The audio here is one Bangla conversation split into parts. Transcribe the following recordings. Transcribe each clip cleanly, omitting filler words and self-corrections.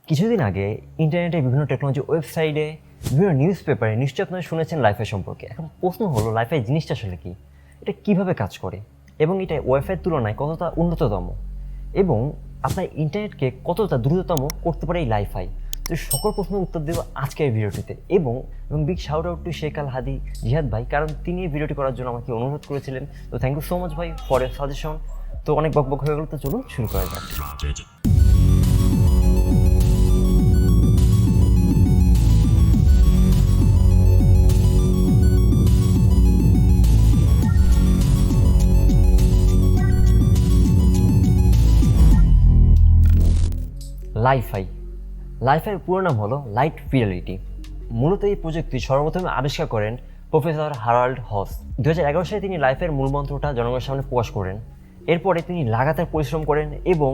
কিছুদিন আগে ইন্টারনেটে বিভিন্ন টেকনোলজি ওয়েবসাইটে বিভিন্ন নিউজ পেপারে নিশ্চয়ই আপনারা শুনেছেন লাইফাই সম্পর্কে। এখন প্রশ্ন হলো লাইফাই জিনিসটা আসলে কি, এটা কিভাবে কাজ করে এবং এটা ওয়াইফাইয়ের তুলনায় কতটা উন্নততম এবং আপনার ইন্টারনেটকে কতটা দ্রুততম করতে পারে এই লাইফাই। তো সকল প্রশ্নের উত্তর দেবো আজকের ভিডিওটিতে এবং big shout out to Sheikh Al Hadi Jihad ভাই, কারণ তিনি এই ভিডিওটি করার জন্য আমাকে অনুরোধ করেছিলেন। তো থ্যাংক ইউ সো মাচ ভাই ফর এর সাজেশন। তো অনেক বকবক হয়ে গেল, তো চলুন শুরু করা যাক। লাইফাইয়ের পুরো নাম হলো লাইট ফিডেলিটি। মূলত এই প্রযুক্তি সর্বপ্রথমে আবিষ্কার করেন প্রফেসর হারাল্ড হস। 2011 সালে তিনি লাইফের মূলমন্ত্রটা জনগণের সামনে প্রকাশ করেন। এরপরে তিনি লাগাতার পরিশ্রম করেন এবং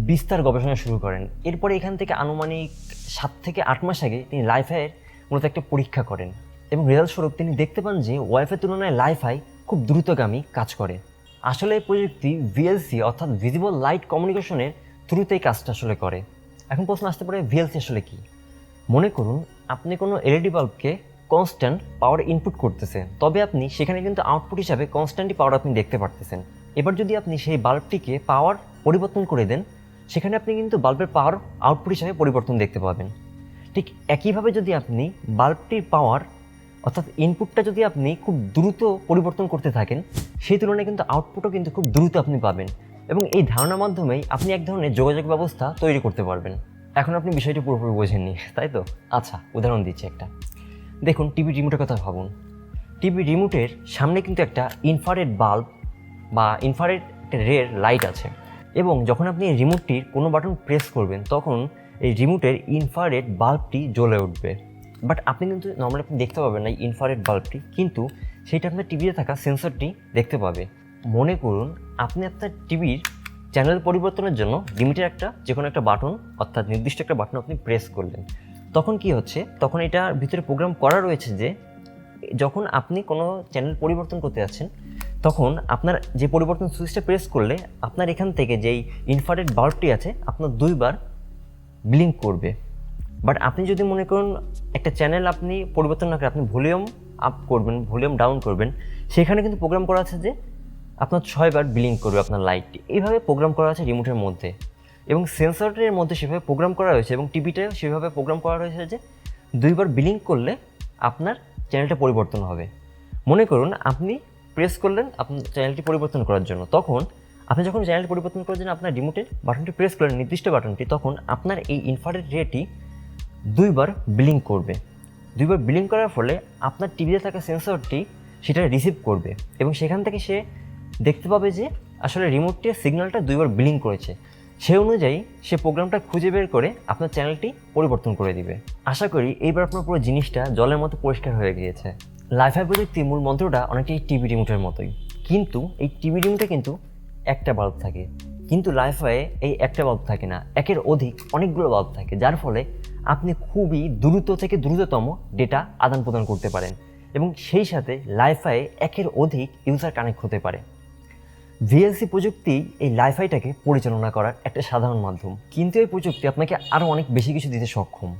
বিস্তার গবেষণা শুরু করেন। এরপরে এখান থেকে আনুমানিক 7 থেকে 8 মাস আগে তিনি লাইফাইয়ের মূলত একটা পরীক্ষা করেন এবং রেজাল্ট স্বরূপ তিনি দেখতে পান যে ওয়াইফাইয়ের তুলনায় লাইফাই খুব দ্রুতগামী কাজ করে। আসলে এই প্রযুক্তি ভিএলসি অর্থাৎ ভিজিবল লাইট কমিউনিকেশনের থ্রুতেই কাজটা আসলে করে। এখন প্রশ্ন আসতে পারে ভিএলসি আসলে কি। মনে করুন আপনি কোনো এলইডি বাল্বকে কনস্ট্যান্ট পাওয়ার ইনপুট করতেছেন, তবে আপনি সেখানে কিন্তু আউটপুট হিসাবে কনস্ট্যান্টই পাওয়ার আপনি দেখতে পারতেছেন। এবার যদি আপনি সেই বাল্বটিকে পাওয়ার পরিবর্তন করে দেন, সেখানে আপনি কিন্তু বাল্বের পাওয়ার আউটপুট হিসাবে পরিবর্তন দেখতে পাবেন। ঠিক একইভাবে যদি আপনি বাল্বটির পাওয়ার অর্থাৎ ইনপুটটা যদি আপনি খুব দ্রুত পরিবর্তন করতে থাকেন, সেই তুলনায় কিন্তু আউটপুটও কিন্তু খুব দ্রুত আপনি পাবেন এবং এই ধারণার মাধ্যমেই আপনি এক ধরনের যোগাযোগ ব্যবস্থা তৈরি করতে পারবেন। এখন আপনি বিষয়টি পুরোপুরি বোঝেননি, তাই তো? আচ্ছা, উদাহরণ দিচ্ছি একটা। দেখুন, টিভি রিমোটের কথা ভাবুন। টিভি রিমোটের সামনে কিন্তু একটা ইনফ্রারেড বাল্ব বা ইনফ্রারেড একটা রের লাইট আছে এবং যখন আপনি এই রিমোটটির কোনো বাটন প্রেস করবেন, তখন এই রিমোটের ইনফ্রারেড বাল্বটি জ্বলে উঠবে। বাট আপনি কিন্তু নর্মালি আপনি দেখতে পাবেন না এই ইনফ্রারেড বাল্বটি, কিন্তু সেইটা আপনার টিভিতে থাকা সেন্সরটি দেখতে পাবে। মনে করুন আপনি আপনার টিভির চ্যানেল পরিবর্তনের জন্য রিমোটের যে কোনো একটা বাটন অর্থাৎ নির্দিষ্ট একটা বাটন আপনি প্রেস করলেন। তখন কি হচ্ছে, তখন এটার ভিতরে প্রোগ্রাম করা রয়েছে যে যখন আপনি কোনো চ্যানেল পরিবর্তন করতে যাচ্ছেন, তখন আপনার যে পরিবর্তন সুইচটা প্রেস করলে আপনার এখান থেকে যেই ইনফ্রারেড বাল্বটি আছে আপনার 2 বার ব্লিঙ্ক করবে। বাট আপনি যদি মনে করুন একটা চ্যানেল আপনি পরিবর্তন না করে আপনি ভলিউম আপ করবেন, ভলিউম ডাউন করবেন, সেখানে কিন্তু প্রোগ্রাম করা আছে যে আপনার 6 বার ব্লিঙ্ক করবে আপনার লাইটটি। এইভাবে প্রোগ্রাম করা আছে রিমোটের মধ্যে এবং সেন্সরের মধ্যে সেভাবে প্রোগ্রাম করা হয়েছে এবং টিভিটাও সেভাবে প্রোগ্রাম করা রয়েছে যে 2 বার ব্লিঙ্ক করলে আপনার চ্যানেলটা পরিবর্তন হবে। মনে করুন আপনি প্রেস করলেন আপনার চ্যানেলটি পরিবর্তন করার জন্য, তখন আপনি যখন চ্যানেল পরিবর্তন করার জন্য আপনার রিমোটের বাটনটি প্রেস করলেন, নির্দিষ্ট বাটনটি, তখন আপনার এই ইনফ্রারেড রেটি 2 বার ব্লিঙ্ক করবে। 2 বার ব্লিঙ্ক করার ফলে আপনার টিভিতে থাকা সেন্সরটি সেটা রিসিভ করবে এবং সেখান থেকে সে দেখতে পাবে যে আসলে রিমোটটির সিগন্যালটা 2 বার ব্লিঙ্ক করেছে। সেই অনুযায়ী সে প্রোগ্রামটা খুঁজে বের করে আপনার চ্যানেলটি পরিবর্তন করে দিবে। আশা করি এইবার আপনার পুরো জিনিসটা জলের মতো পরিষ্কার হয়ে গিয়েছে। লাইফাই প্রযুক্তির মূল মন্ত্রটা অনেকটাই টিভি রিমোটের মতোই, কিন্তু এই টিভি রিমোটে কিন্তু একটা বাল্ব থাকে, কিন্তু লাইফাইয়ে এই একটা বাল্ব থাকে না, একের অধিক অনেকগুলো বাল্ব থাকে, যার ফলে আপনি খুবই দ্রুত থেকে দ্রুততম ডেটা আদান প্রদান করতে পারেন এবং সেই সাথে লাইফাইয়ে একের অধিক ইউজার কানেক্ট হতে পারে। ভিএলসি প্রযুক্তি এই লাইফাইটাকে পরিচালনা করার একটা সাধারণ মাধ্যম, কিন্তু এই প্রযুক্তি আপনাকে আরও অনেক বেশি কিছু দিতে সক্ষম।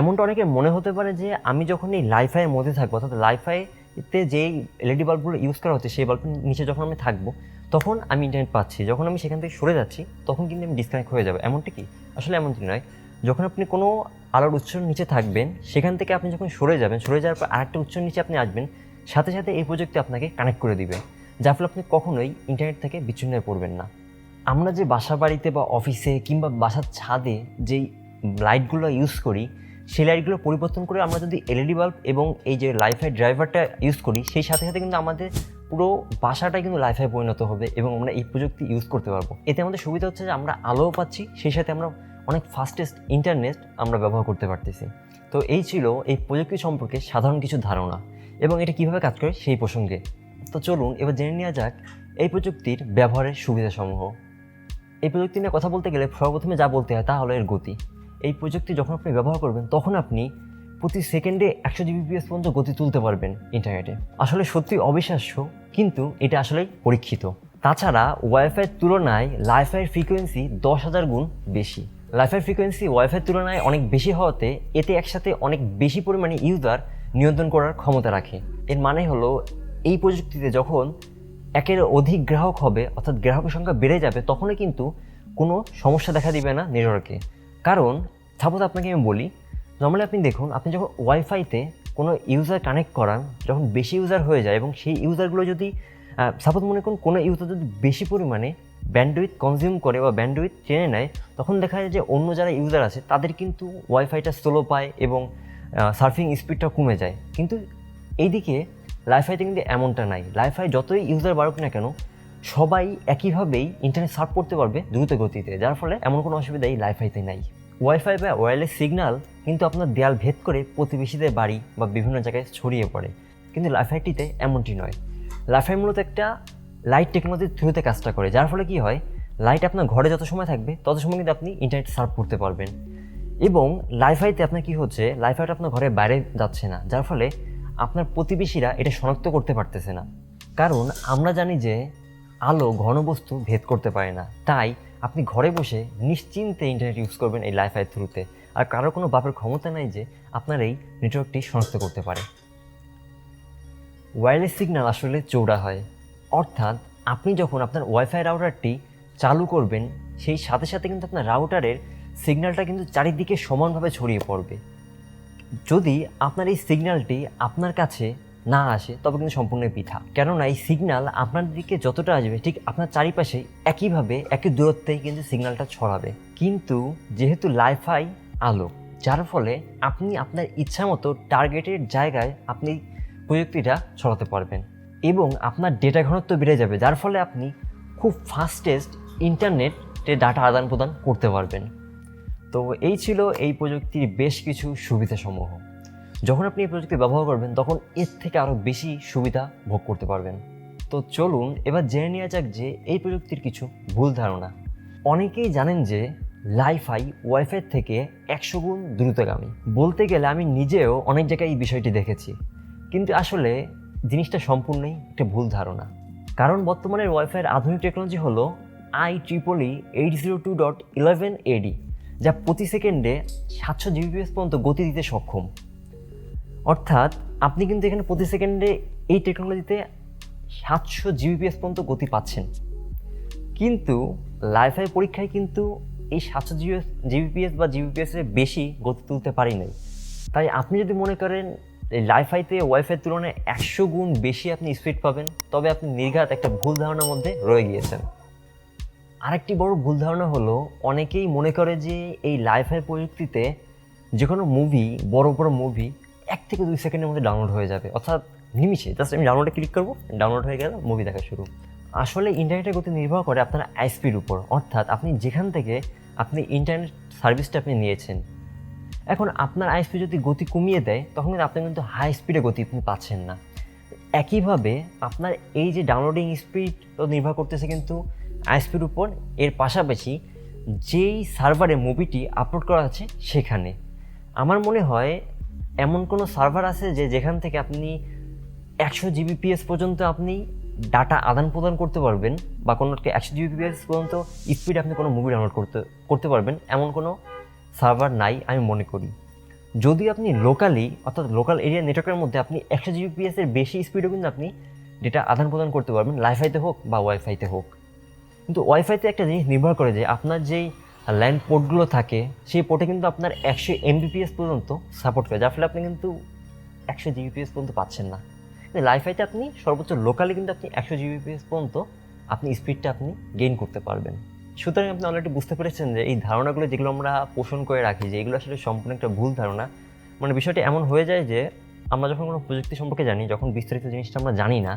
এমনটা অনেকের মনে হতে পারে যে আমি যখন এই লাইফাইয়ের মধ্যে থাকবো, অর্থাৎ লাইফাইতে যেই এলইডি বাল্বগুলো ইউজ করা হচ্ছে সেই বাল্বের নিচে যখন আমি থাকবো তখন আমি ইন্টারনেট পাচ্ছি, যখন আমি সেখান থেকে সরে যাচ্ছি তখন কিন্তু আমি ডিসকানেক্ট হয়ে যাবো। এমনটি কি? আসলে এমনটি নয়। যখন আপনি কোনো আলোর উৎসর নিচে থাকবেন, সেখান থেকে আপনি যখন সরে যাবেন, সরে যাওয়ার পর আরেকটা উৎসর নিচে আপনি আসবেন, সাথে সাথে এই প্রযুক্তি আপনাকে কানেক্ট করে দিবে, যার ফলে আপনি কখনোই ইন্টারনেট থেকে বিচ্ছিন্ন হয়ে পড়বেন না। আমরা যে বাসা বাড়িতে বা অফিসে কিংবা বাসার ছাদে যেই লাইটগুলো ইউজ করি, সেই লাইটগুলো পরিবর্তন করে আমরা যদি এলইডি বাল্ব এবং এই যে লাইফাই ড্রাইভারটা ইউজ করি, সেই সাথে সাথে কিন্তু আমাদের পুরো বাসাটাই কিন্তু লাইফাই পরিণত হবে এবং আমরা এই প্রযুক্তি ইউজ করতে পারবো। এতে আমাদের সুবিধা হচ্ছে যে আমরা আলোও পাচ্ছি, সেই সাথে আমরা অনেক ফাস্টেস্ট ইন্টারনেট আমরা ব্যবহার করতে পারতেছি। তো এই ছিল এই প্রযুক্তি সম্পর্কে সাধারণ কিছু ধারণা এবং এটা কীভাবে কাজ করে সেই প্রসঙ্গে। তো চলুন এবার জেনে নেওয়া যাক এই প্রযুক্তির ব্যবহারের সুবিধাসমূহ। এই প্রযুক্তি নিয়ে কথা বলতে গেলে সর্বপ্রথমে যা বলতে হয় তা হলো এর গতি। এই প্রযুক্তি যখন আপনি ব্যবহার করবেন তখন আপনি প্রতি সেকেন্ডে 100 Gbps পর্যন্ত গতি তুলতে পারবেন ইন্টারনেটে। আসলে সত্যি অবিশ্বাস্য, কিন্তু এটা আসলেই পরীক্ষিত। তাছাড়া ওয়াইফাইয়ের তুলনায় লাইফাইয়ের ফ্রিকোয়েন্সি 10,000 গুণ বেশি। লাইফাই ফ্রিকোয়েন্সি ওয়াইফাইয়ের তুলনায় অনেক বেশি হওয়াতে এতে একসাথে অনেক বেশি পরিমাণে ইউজার নিয়ন্ত্রণ করার ক্ষমতা রাখে। এর মানে হলো এই প্রযুক্তিতে যখন একের অধিক গ্রাহক হবে, অর্থাৎ গ্রাহকের সংখ্যা বেড়ে যাবে, তখনই কিন্তু কোনো সমস্যা দেখা দিবে না নেটওয়ার্কে। কারণ সাপোজ আপনাকে আমি বলি, নর্মালি আপনি দেখুন, আপনি যখন ওয়াইফাইতে কোনো ইউজার কানেক্ট করান, যখন বেশি ইউজার হয়ে যায় এবং সেই ইউজারগুলো যদি সাপোজ মনে করুন কোনো ইউজার যদি বেশি পরিমাণে ব্যান্ডউইথ কনজিউম করে বা ব্যান্ডউইথ টেনে নেয়, তখন দেখা যায় যে অন্য যারা ইউজার আছে তাদের কিন্তু ওয়াইফাইটা স্লো পায় এবং সার্ফিং স্পিডটা কমে যায়। কিন্তু এইদিকে লাইফাইতে কিন্তু এমনটা নাই। লাইফাই যতই ইউজার বাড়ুক না কেন, সবাই একইভাবেই ইন্টারনেট সার্ফ করতে পারবে দ্রুত গতিতে, যার ফলে এমন কোনো অসুবিধা এই লাইফাইতে নাই। ওয়াইফাই বা ওয়্যারলেস সিগন্যাল কিন্তু আপনার দেয়াল ভেদ করে প্রতিবেশীদের বাড়ি বা বিভিন্ন জায়গায় ছড়িয়ে পড়ে, কিন্তু লাইফাইটিতে এমনটি নয়। লাইফাই মূলত একটা লাইট টেকনোলজির থ্রুতে কাজটা করে, যার ফলে কী হয়, লাইট আপনার ঘরে যত সময় থাকবে তত সময় কিন্তু আপনি ইন্টারনেট সার্ফ করতে পারবেন। এবং লাইফাইতে আপনার কী হচ্ছে, লাইফাইটা আপনার ঘরের বাইরে যাচ্ছে না, যার ফলে আপনার প্রতিবেশীরা এটা শনাক্ত করতে পারতেছে না। কারণ আমরা জানি যে আলো ঘনবস্তু ভেদ করতে পারে না, তাই আপনি ঘরে বসে নিশ্চিন্তে ইন্টারনেট ইউজ করবেন এই লাইফাইয়ের থ্রুতে, আর কারোর কোনো বাপের ক্ষমতা নাই যে আপনার এই নেটওয়ার্কটি শনাক্ত করতে পারে। ওয়্যারলেস সিগন্যাল আসলে চৌড়া হয়, অর্থাৎ আপনি যখন আপনার ওয়াইফাই রাউটারটি চালু করবেন, সেই সাথে সাথে কিন্তু আপনার রাউটারের সিগন্যালটা কিন্তু চারিদিকে সমানভাবে ছড়িয়ে পড়বে। যদি আপনার এই সিগন্যালটি আপনার কাছে না আসে তবে কিন্তু সম্পূর্ণ বৃথা, কেননা এই সিগন্যাল আপনার দিকে যতটা আসবে ঠিক আপনার চারিপাশে একইভাবে একই দূরত্বেই কিন্তু সিগন্যালটা ছড়াবে। কিন্তু যেহেতু লাইফাই আলো, যার ফলে আপনি আপনার ইচ্ছা মতো টার্গেটের জায়গায় আপনি প্রযুক্তিটা ছড়াতে পারবেন এবং আপনার ডেটা ঘনত্ব বেড়ে যাবে, যার ফলে আপনি খুব ফাস্টেস্ট ইন্টারনেটে ডাটা আদান প্রদান করতে পারবেন। তো এই ছিল এই প্রযুক্তির বেশ কিছু সুবিধাসমূহ। যখন আপনি এই প্রযুক্তি ব্যবহার করবেন তখন এর থেকে আরও বেশি সুবিধা ভোগ করতে পারবেন। তো চলুন এবার জেনে নেওয়া যাক যে এই প্রযুক্তির কিছু ভুল ধারণা। অনেকেই জানেন যে লাইফাই ওয়াইফাই থেকে 100 গুণ দ্রুতগামী। বলতে গেলে আমি নিজেও অনেক জায়গায় এই বিষয়টি দেখেছি, কিন্তু আসলে জিনিসটা সম্পূর্ণই একটা ভুল ধারণা। কারণ বর্তমানের ওয়াইফাইয়ের আধুনিক টেকনোলজি হলো IEEE 802.11ad, যা প্রতি সেকেন্ডে 700 Gbps পর্যন্ত গতি দিতে সক্ষম। অর্থাৎ আপনি কিন্তু এখানে প্রতি সেকেন্ডে এই টেকনোলজিতে 700 Gbps পর্যন্ত গতি পাচ্ছেন, কিন্তু লাইফাই পরীক্ষায় কিন্তু এই 700 Gbps বা Gbps এর বেশি গতি তুলতে পারি নাই। তাই আপনি যদি মনে করেন এই লাইফাইতে ওয়াইফাইয়ের তুলনায় 100 গুণ বেশি আপনি স্পিড পাবেন, তবে আপনি নির্ঘাত একটা ভুল ধারণার মধ্যে রয়ে গিয়েছেন। আরেকটি বড় ভুল ধারণা হলো, অনেকেই মনে করে যে এই লাইফাই প্রযুক্তিতে যে কোনো মুভি, বড় বড় মুভি 1 থেকে 2 সেকেন্ডের মধ্যে ডাউনলোড হয়ে যাবে, অর্থাৎ নিমিষে জাস্ট আমি ডাউনলোডে ক্লিক করবো, ডাউনলোড হয়ে গেল, মুভি দেখা শুরু। আসলে ইন্টারনেটের গতি নির্ভর করে আপনার আইএসপির উপর, অর্থাৎ আপনি যেখান থেকে আপনি ইন্টারনেট সার্ভিসটা আপনি নিয়েছেন। এখন আপনার আইএসপি যদি গতি কমিয়ে দেয় তখন আপনি কিন্তু হাই স্পিডে গতি আপনি পাচ্ছেন না। একইভাবে আপনার এই যে ডাউনলোডিং স্পিড নির্ভর করতেছে কিন্তু আইএসপির উপর, এর পাশাপাশি যেই সার্ভারে মুভিটি আপলোড করা আছে সেখানে। আমার মনে হয় এমন কোনো সার্ভার আছে যেখান থেকে আপনি 100 Gbps পর্যন্ত আপনি ডাটা আদান প্রদান করতে পারবেন, বা কোনো 100 Gbps পর্যন্ত স্পিড আপনি কোনো মুভি ডাউনলোড করতে পারবেন, এমন কোনো সার্ভার নাই আমি মনে করি। যদি আপনি লোকালি, অর্থাৎ লোকাল এরিয়া নেটওয়ার্কের মধ্যে আপনি 100 Gbps এর বেশি স্পিডও কিন্তু আপনি ডেটা আদান প্রদান করতে পারবেন, লাইফাইতে হোক বা ওয়াইফাইতে হোক। কিন্তু ওয়াইফাইতে একটা জিনিস নির্ভর করে যে আপনার যেই ল্যান্ড পোর্টগুলো থাকে সেই পোর্টে কিন্তু আপনার 100 Mbps পর্যন্ত সাপোর্ট করে, যার ফলে আপনি কিন্তু 100 Gbps পর্যন্ত পাচ্ছেন না। কিন্তু লাইফাইতে আপনি সর্বোচ্চ লোকালি কিন্তু আপনি 100 Gbps পর্যন্ত আপনি স্পিডটা আপনি গেইন করতে পারবেন। সুতরাং আপনি অলরেডি বুঝতে পেরেছেন যে এই ধারণাগুলো যেগুলো আমরা পোষণ করে রাখি, যে এগুলো আসলে সম্পূর্ণ একটা ভুল ধারণা। মানে বিষয়টি এমন হয়ে যায় যে আমরা যখন কোনো প্রযুক্তি সম্পর্কে জানি, যখন বিস্তারিত জিনিসটা আমরা জানি না,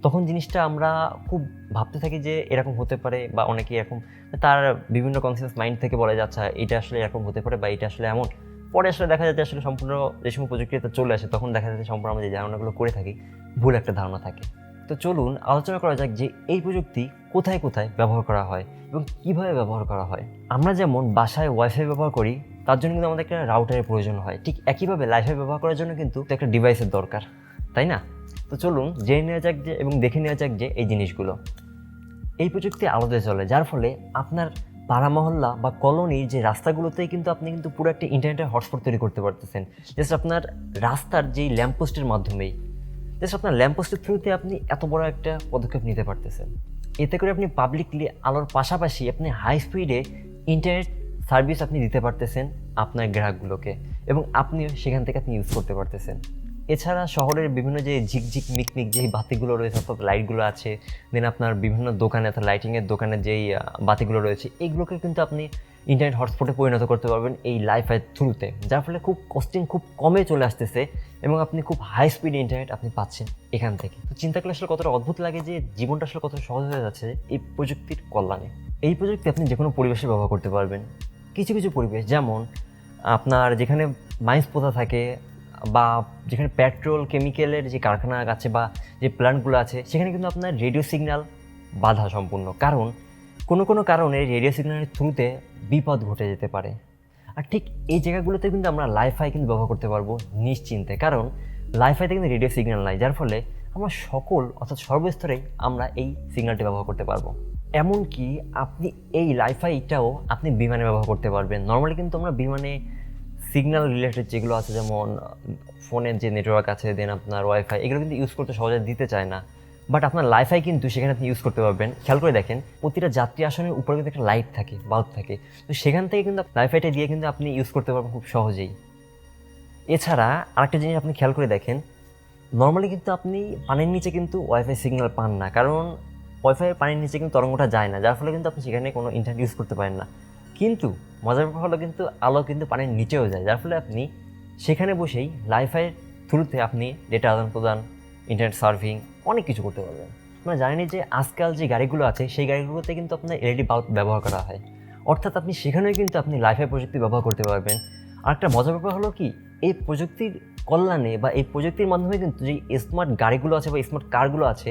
তখন জিনিসটা আমরা খুব ভাবতে থাকি যে এরকম হতে পারে, বা অনেকে এরকম তার বিভিন্ন কনসিয়াস মাইন্ড থেকে বলে যাচ্ছে এটা আসলে এরকম হতে পারে বা এটা আসলে এমন। পরে আসলে দেখা যাচ্ছে আসলে সম্পূর্ণ যে সময় প্রযুক্তিতে চলে আসে তখন দেখা যাচ্ছে সম্পূর্ণ আমরা যে ধারণাগুলো করে থাকি ভুল একটা ধারণা থাকে। তো চলুন আলোচনা করা যাক যে এই প্রযুক্তি কোথায় কোথায় ব্যবহার করা হয় এবং কীভাবে ব্যবহার করা হয়। আমরা যেমন বাসায় ওয়াইফাই ব্যবহার করি, তার জন্য কিন্তু আমাদের একটা রাউটারের প্রয়োজন হয়, ঠিক একইভাবে লাইফাই ব্যবহার করার জন্য কিন্তু একটা ডিভাইসের দরকার, তাই না? তো চলুন জেনে নেওয়া যাক যে এবং দেখে নেওয়া যাক যে এই জিনিসগুলো। এই প্রযুক্তি আলোতে চলে, যার ফলে আপনার পাড়া মহল্লা বা কলোনির যে রাস্তাগুলোতেই কিন্তু আপনি কিন্তু পুরো একটা ইন্টারনেটের হটস্পট তৈরি করতে পারতেছেন, জাস্ট আপনার রাস্তার যেই ল্যাম্পপোস্টের মাধ্যমেই। জাস্ট আপনার ল্যাম্পপোস্টের থ্রুতে আপনি এত বড় একটা পদক্ষেপ নিতে পারতেছেন। এতে করে আপনি পাবলিকলি আলোর পাশাপাশি আপনি হাই স্পিডে ইন্টারনেট সার্ভিস আপনি দিতে পারতেছেন আপনার গ্রাহকগুলোকে, এবং আপনিও সেখান থেকে আপনি ইউজ করতে পারতেছেন। এছাড়া শহরের বিভিন্ন যে ঝিকঝিক মিকমিক যেই বাতিগুলো রয়েছে অর্থাৎ লাইটগুলো আছে, দেন আপনার বিভিন্ন দোকানে অর্থাৎ লাইটিংয়ের দোকানে যেই বাতিগুলো রয়েছে, এইগুলোকে কিন্তু আপনি ইন্টারনেট হটস্পটে পরিণত করতে পারবেন এই লাইফাইয়ের থ্রুতে, যার ফলে খুব কস্টিং খুব কমে চলে আসতেছে এবং আপনি খুব হাই স্পিড ইন্টারনেট আপনি পাচ্ছেন এখান থেকে। তো চিন্তা করলে আসলে কতটা অদ্ভুত লাগে যে জীবনটা আসলে কতটা সহজ হয়ে যাচ্ছে এই প্রযুক্তির কল্যাণে। এই প্রযুক্তি আপনি যে কোনো পরিবেশে ব্যবহার করতে পারবেন। কিছু কিছু পরিবেশ, যেমন আপনার যেখানে মাইন্স পোতা থাকে বা যেখানে পেট্রোল কেমিক্যালের যে কারখানা আছে বা যে প্ল্যান্টগুলো আছে, সেখানে কিন্তু আপনার রেডিও সিগন্যাল বাধা সম্পূর্ণ, কারণ কোনো কারণে রেডিও সিগন্যালের থ্রুতে বিপদ ঘটে যেতে পারে। আর ঠিক এই জায়গাগুলোতে কিন্তু আমরা লাইফাই কিন্তু ব্যবহার করতে পারবো নিশ্চিন্তে, কারণ লাইফাইতে কিন্তু রেডিও সিগন্যাল নাই, যার ফলে আমরা সকল অর্থাৎ সর্বস্তরেই আমরা এই সিগন্যালটি ব্যবহার করতে পারবো। এমনকি আপনি এই লাইফাইটাও আপনি বিমানে ব্যবহার করতে পারবেন। নর্মালি কিন্তু আমরা বিমানে সিগন্যাল রিলেটেড যেগুলো আছে, যেমন ফোনের যে নেটওয়ার্ক আছে, দেন আপনার ওয়াইফাই, এগুলো কিন্তু ইউজ করতে সহজে দিতে চায় না, বাট আপনার লাইফাই কিন্তু সেখানে আপনি ইউজ করতে পারবেন। খেয়াল করে দেখেন, প্রতিটা যাত্রী আসনের উপরে কিন্তু একটা লাইট থাকে, বাল্ব থাকে, তো সেখান থেকে কিন্তু লাইফাইটা দিয়ে কিন্তু আপনি ইউজ করতে পারবেন খুব সহজেই। এছাড়া আরেকটা জিনিস আপনি খেয়াল করে দেখেন, নর্মালি কিন্তু আপনি পানির নিচে কিন্তু ওয়াইফাই সিগন্যাল পান না, কারণ ওয়াইফাই পানির নিচে কিন্তু তরঙ্গটা যায় না, যার ফলে কিন্তু আপনি সেখানে কোনো ইন্টারনেট ইউজ করতে পারেন না। কিন্তু মজার ব্যাপার হলো কিন্তু আলো কিন্তু পানির নিচেও যায়, যার ফলে আপনি সেখানে বসেই লাইফাইয়ের থ্রুতে আপনি ডেটা আদান প্রদান, ইন্টারনেট সার্ভিং অনেক কিছু করতে পারবেন। আপনারা জানেনই যে আজকাল যে গাড়িগুলো আছে সেই গাড়িগুলোতে কিন্তু আপনার এলইডি বাল্ব ব্যবহার করা হয়, অর্থাৎ আপনি সেখানেও কিন্তু আপনি লাইফাই প্রযুক্তি ব্যবহার করতে পারবেন। আর একটা মজার ব্যাপার হলো কি, এই প্রযুক্তির কল্যাণে বা এই প্রযুক্তির মাধ্যমে কিন্তু যে স্মার্ট গাড়িগুলো আছে বা স্মার্ট কারগুলো আছে,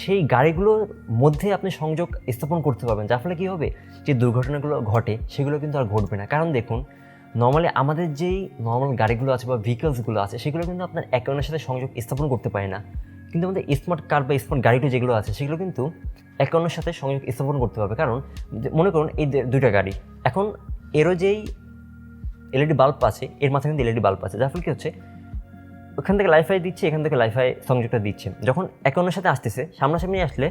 সেই গাড়িগুলোর মধ্যে আপনি সংযোগ স্থাপন করতে পারবেন, যার ফলে কী হবে, যে দুর্ঘটনাগুলো ঘটে সেগুলো কিন্তু আর ঘটবে না। কারণ দেখুন, নর্মালি আমাদের যেই নর্মাল গাড়িগুলো আছে বা ভেহিকলসগুলো আছে, সেগুলো কিন্তু আপনার একে অন্যের সাথে সংযোগ স্থাপন করতে পারে না, কিন্তু আমাদের স্মার্ট কার বা স্মার্ট গাড়িগুলো যেগুলো আছে সেগুলো কিন্তু একে অন্যের সাথে সংযোগ স্থাপন করতে পারবে। কারণ মনে করুন এই দুইটা গাড়ি, এখন এরও যেই এলইডি বাল্ব আছে, এর মাথায় কিন্তু এলইডি বাল্ব আছে, যার ফলে কী হচ্ছে, ওখান থেকে লাইফাই দিচ্ছে, এখান থেকে লাইফাই সংযোগটা দিচ্ছে, যখন একে অন্যের সাথে আসতেছে, সামনাসামনি আসলে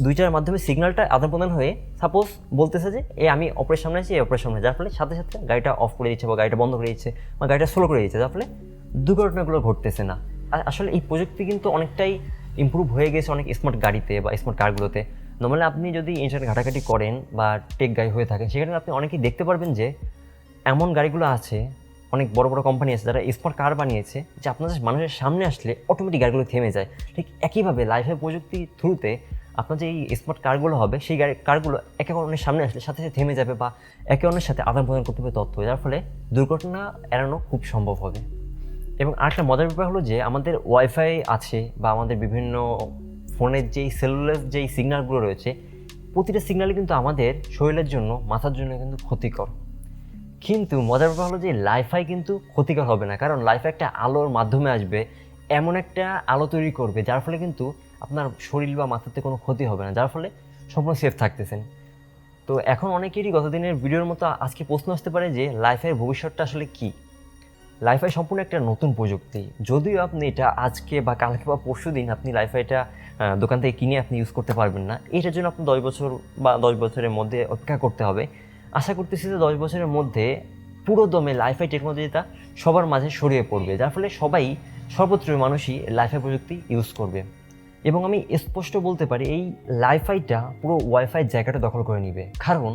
দুইটার মাধ্যমে সিগন্যালটা আদান প্রদান হয়ে সাপোজ বলতেছে যে আমি অপরের সামনে আছি, এই অপরের সামনে, যার ফলে সাথে সাথে গাড়িটা অফ করে দিচ্ছে বা গাড়িটা বন্ধ করে দিচ্ছে বা গাড়িটা স্লো করে দিচ্ছে, যার ফলে দুর্ঘটনাগুলো ঘটতেছে না। আসলে এই প্রযুক্তি কিন্তু অনেকটাই ইমপ্রুভ হয়ে গেছে অনেক স্মার্ট গাড়িতে বা স্মার্ট কারগুলোতে। নর্মালি আপনি যদি ইন্টারনেট ঘাটাঘাটি করেন বা টেক গাড়ি হয়ে থাকেন, সেখানে আপনি অনেকেই দেখতে পারবেন যে এমন গাড়িগুলো আছে, অনেক বড় বড় কোম্পানি আছে যারা স্মার্ট কার বানিয়েছে, যে আপনাদের মানুষের সামনে আসলে অটোমেটিক গাড়িগুলো থেমে যায়। ঠিক একইভাবে লাইফাই প্রযুক্তির থ্রুতে আপনার যে এই স্মার্ট কারগুলো হবে, সেই কারগুলো একে অন্যের সামনে আসলে সাথে সাথে থেমে যাবে বা একে অন্যের সাথে আদান প্রদান করতে হবে তথ্য, যার ফলে দুর্ঘটনা এড়ানো খুব সম্ভব হবে। এবং আরেকটা মজার ব্যাপার হলো যে আমাদের ওয়াইফাই আছে বা আমাদের বিভিন্ন ফোনের যেই সেলুলার যেই সিগন্যালগুলো রয়েছে, প্রতিটা সিগন্যালই কিন্তু আমাদের শরীরের জন্য, মাথার জন্য কিন্তু ক্ষতিকর। কিন্তু মজার ব্যাপার হলো যে লাইফাই কিন্তু ক্ষতিকর হবে না, কারণ লাইফাই একটা আলোর মাধ্যমে আসবে, এমন একটা আলো তৈরি করবে যার ফলে কিন্তু আপনার শরীর বা মাথাতে কোনো ক্ষতি হবে না, যার ফলে সম্পূর্ণ সেফ থাকতেছেন। তো এখন অনেকেরই গতদিনের ভিডিওর মতো আজকে প্রশ্ন আসতে পারে যে লাইফাইয়ের ভবিষ্যৎটা আসলে কী। লাইফাই সম্পূর্ণ একটা নতুন প্রযুক্তি, যদিও আপনি এটা আজকে বা কালকে বা পরশু দিন আপনি লাইফাইটা দোকান থেকে কিনে আপনি ইউজ করতে পারবেন না। এটার জন্য আপনি 10 বছর বা 10 বছরের মধ্যে অপেক্ষা করতে হবে। আশা করতেছি যে 10 বছরের মধ্যে পুরো দমে লাইফাই টেকনোলজিটা সবার মাঝে ছড়িয়ে পড়বে, যার ফলে সবাই, সর্বত্র মানুষই লাইফাই প্রযুক্তি ইউজ করবে। এবং আমি স্পষ্ট বলতে পারি এই লাইফাইটা পুরো ওয়াইফাই জায়গাটা দখল করে নেবে, কারণ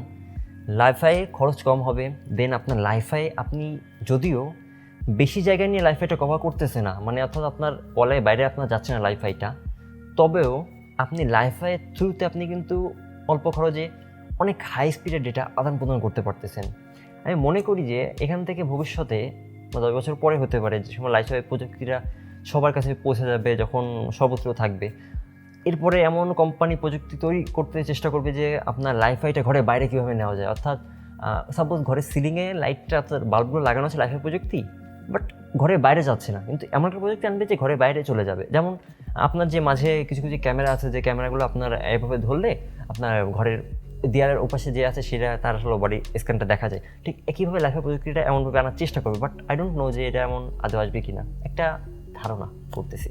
লাইফাইয়ের খরচ কম হবে। দেন আপনার লাইফাই আপনি যদিও বেশি জায়গা নিয়ে লাইফাইটা কভার করতেছে না, মানে অর্থাৎ আপনার ওয়ালের বাইরে আপনার যাচ্ছে না লাইফাইটা, তবেও আপনি লাইফাইয়ের থ্রুতে আপনি কিন্তু অল্প খরচে অনেক হাই স্পিডের ডেটা আদান প্রদান করতে পারতেছেন। আমি মনে করি যে এখান থেকে ভবিষ্যতে বা 10 বছর পরে হতে পারে, যে সময় লাইফাই প্রযুক্তিটা সবার কাছে পৌঁছে যাবে, যখন সর্বত্র থাকবে, এরপরে এমন কোম্পানি প্রযুক্তি তৈরি করতে চেষ্টা করবে যে আপনার লাইফাইটা ঘরের বাইরে কীভাবে নেওয়া যায়। অর্থাৎ সাপোজ ঘরের সিলিংয়ে লাইটটা অর্থাৎ বাল্বগুলো লাগানো আছে লাইফাই প্রযুক্তি, বাট ঘরের বাইরে যাচ্ছে না, কিন্তু এমন একটা প্রযুক্তি আনবে যে ঘরের বাইরে চলে যাবে। যেমন আপনার যে মাঝে কিছু কিছু ক্যামেরা আছে, যে ক্যামেরাগুলো আপনার এভাবে ধরলে আপনার ঘরের দেয়ালের ওপাশে যে আছে সেটা তার আসলে বডি স্ক্যানটা দেখা যায়, ঠিক একইভাবে লাইফের প্রযুক্তিটা এমনভাবে আনার চেষ্টা করবে। বাট আই ডোন্ট নো যে এটা এমন আদৌ আসবে কি না, একটা ধারণা করতেছি।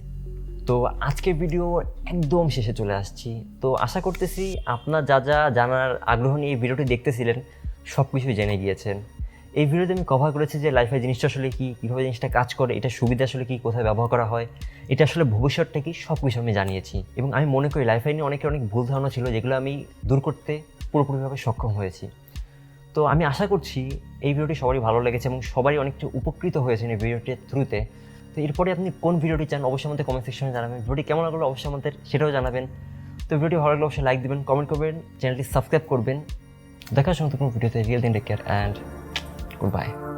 তো আজকের ভিডিও একদম শেষে চলে আসছি। তো আশা করতেছি আপনার যা যা জানার আগ্রহ নিয়ে এই ভিডিওটি দেখতেছিলেন সব কিছুই জেনে গিয়েছেন। এই ভিডিওতে আমি কভার করেছি যে লাইফের জিনিসটা আসলে কী, কীভাবে জিনিসটা কাজ করে, এটা সুবিধা আসলে কী, কোথায় ব্যবহার করা হয়, এটা আসলে ভবিষ্যৎটা কী, সব কিছু আমি জানিয়েছি। এবং আমি মনে করি লাইফে নিয়ে অনেকের অনেক ভুল ধারণা ছিল, যেগুলো আমি দূর করতে পুরোপুরিভাবে সক্ষম হয়েছি। তো আমি আশা করছি এই ভিডিওটি সবারই ভালো লেগেছে এবং সবারই অনেকটা উপকৃত হয়েছেন এই ভিডিওটির থ্রুতে। তো এরপরে আপনি কোন ভিডিওটি চান অবশ্যই আমাদের কমেন্ট সেকশনে জানাবেন। ভিডিওটি কেমন লাগলো অবশ্যই আমাদের সেটাও জানাবেন। তো ভিডিওটি ভালো লাগলে অবশ্যই লাইক দেবেন, কমেন্ট করবেন, চ্যানেলটি সাবস্ক্রাইব করবেন। দেখার সঙ্গে কোনো ভিডিওতে রিয়েল দিন take care and good bye.